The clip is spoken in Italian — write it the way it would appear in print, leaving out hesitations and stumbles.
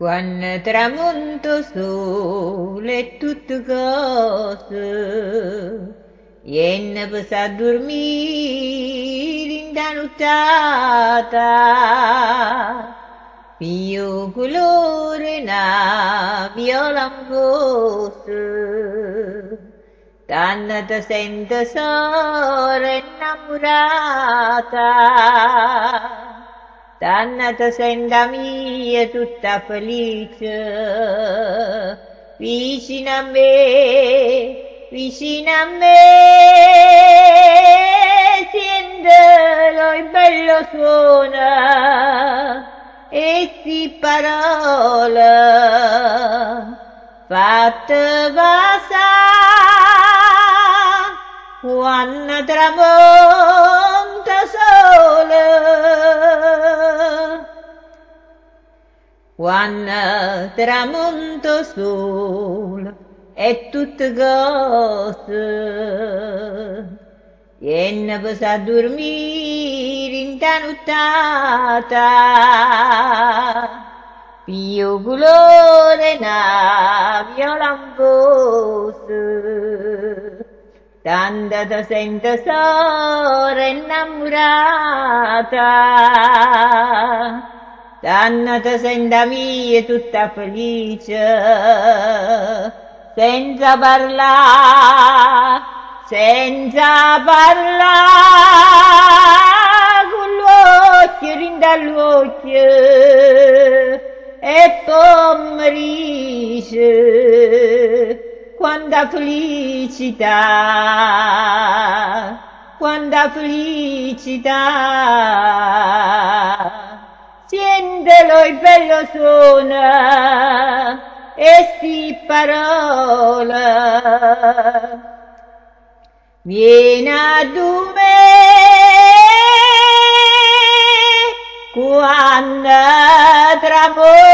Quando tramonto sole e tutte cose, viene per a dormire in da nottata, mio colore na viola angoscia, tanto ti sento sola innamorata. Tanto ti sento mia tutta felice, vicino a me, sentilo il bello suono, e si parole, fatte passare, quando tramonta sole. Quando tramonto sole e tutte cose, viene per a dormire in da nottata, mio colore na viola angoscia, tanto ti sento sola innamorata. Tanto ti sento mia tutta felice, senza parlare, con l'occhio rinda all'occhio, e poi mi dice quanta felicità, quanta felicità. Sentilo il bello suono e sti parole, vieni a me quando tramonta